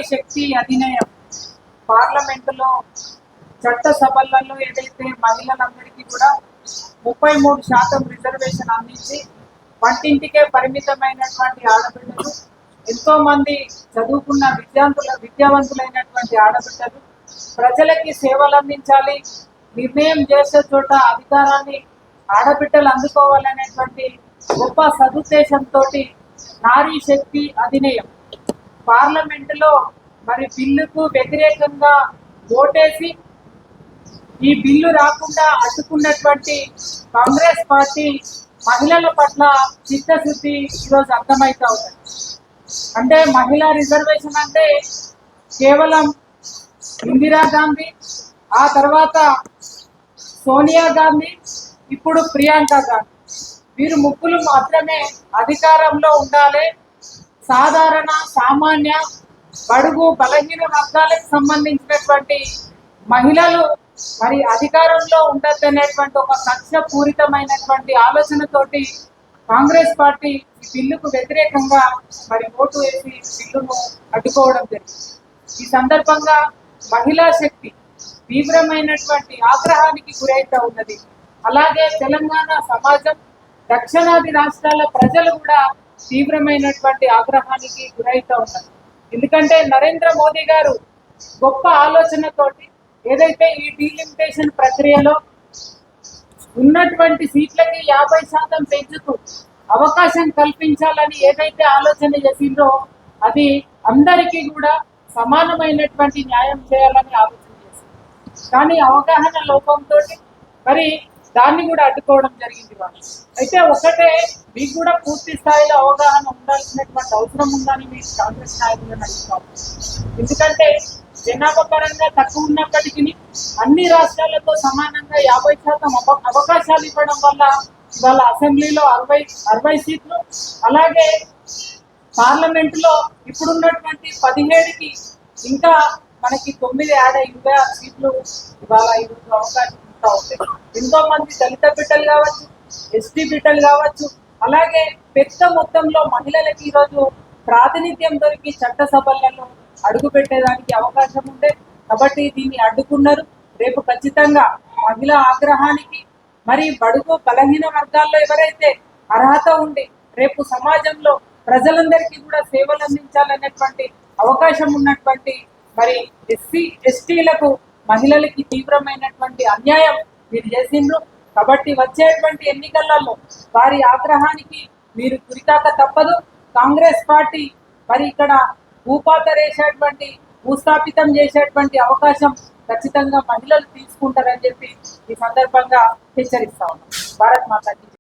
నారీ శక్తి అధినియం పార్లమెంటులో చట్ట సభలలో ఏదైతే మహిళలందరికీ కూడా 33% రిజర్వేషన్ అందించి వంటింటికే పరిమితమైనటువంటి ఆడబిడ్డలు, ఎంతో మంది చదువుకున్న విద్యావంతులైనటువంటి ఆడబిడ్డలు ప్రజలకి సేవలు అందించాలి, నిర్ణయం చేసే చోట అధికారాన్ని ఆడబిడ్డలు అందుకోవాలనేటువంటి గొప్ప సదుద్దేశంతో నారీ శక్తి అధినియం పార్లమెంటులో మరి బిల్లుకు వ్యతిరేకంగా ఓటేసి ఈ బిల్లు రాకుండా అడ్డుకున్నటువంటి కాంగ్రెస్ పార్టీ మహిళల పట్ల చిత్తశుద్ధి ఈరోజు అర్థమవుతా ఉంది. అంటే మహిళా రిజర్వేషన్ అంటే కేవలం ఇందిరాగాంధీ, ఆ తర్వాత సోనియా గాంధీ, ఇప్పుడు ప్రియాంక గాంధీ, వీరు ముగ్గురు మాత్రమే అధికారంలో ఉండాలి. సాధారణ సామాన్య బడుగు బలహీన వర్గాలకు సంబంధించినటువంటి మహిళలు మరి అధికారంలో ఉండద్దనేటువంటి ఒక కక్షపూరితమైనటువంటి ఆలోచనతోటి కాంగ్రెస్ పార్టీ ఈ బిల్లుకు వ్యతిరేకంగా మరి ఓటు వేసి బిల్లును అడ్డుకోవడం జరిగింది. ఈ సందర్భంగా మహిళా శక్తి తీవ్రమైనటువంటి ఆగ్రహానికి గురైతా ఉన్నది. అలాగే తెలంగాణ సమాజం, దక్షిణాది రాష్ట్రాల ప్రజలు కూడా తీవ్రమైనటువంటి ఆగ్రహానికి గురైతా ఉన్నారు. ఎందుకంటే నరేంద్ర మోదీ గారు గొప్ప ఆలోచనతోటి ఏదైతే ఈ డీలిమిటేషన్ ప్రక్రియలో ఉన్నటువంటి సీట్లకి 50% పెంచుతూ అవకాశం కల్పించాలని ఏదైతే ఆలోచన చేసిందో అది అందరికీ కూడా సమానమైనటువంటి న్యాయం చేయాలని ఆలోచన చేసింది. కానీ అవగాహన లోపంతో మరి దాన్ని కూడా అడ్డుకోవడం జరిగింది. వాళ్ళు అయితే ఒకటే, మీకు కూడా పూర్తి స్థాయిలో అవగాహన ఉండాల్సినటువంటి అవసరం ఉందని మీకు కాంగ్రెస్ నాయకులను అడుగుతాం. ఎందుకంటే జనాభా పరంగా తక్కువ ఉన్నప్పటికీ అన్ని రాష్ట్రాలతో సమానంగా 50% అవకాశాలు ఇవ్వడం వల్ల ఇవాళ అసెంబ్లీలో 60 సీట్లు, అలాగే పార్లమెంటులో ఇప్పుడున్నటువంటి 17కి ఇంకా మనకి 9 యాడ్ 26 సీట్లు ఇవాళ ఈరోజు అవకాశం ఉంటా ఉంటాయి. ఎంతో మంది దళిత బిడ్డలు కావచ్చు, ఎస్టీ బిడ్డలు కావచ్చు, అలాగే పెద్ద మొత్తంలో మహిళలకి ఈరోజు ప్రాతినిధ్యం దొరికి చట్టసభలలో అడుగు పెట్టేదానికి అవకాశం ఉండే కాబట్టి దీన్ని అడ్డుకున్నారు. రేపు ఖచ్చితంగా మహిళా ఆగ్రహానికి మరి బడుగు బలహీన వర్గాల్లో ఎవరైతే అర్హత ఉండి రేపు సమాజంలో ప్రజలందరికీ కూడా సేవలు అందించాలనేటువంటి అవకాశం ఉన్నటువంటి మరి ఎస్టీలకు మహిళలకి తీవ్రమైనటువంటి అన్యాయం మీరు చేసిండ్రు. కాబట్టి వచ్చేటువంటి ఎన్నికలలో వారి ఆగ్రహానికి మీరు గురికాక తప్పదు. కాంగ్రెస్ పార్టీ మరి ఇక్కడ భూపాతరేసేటువంటి భూస్థాపితం చేసేటువంటి అవకాశం ఖచ్చితంగా మహిళలు తీసుకుంటారని చెప్పి ఈ సందర్భంగా హెచ్చరిస్తా ఉన్నాం. భారత్ మాతాకి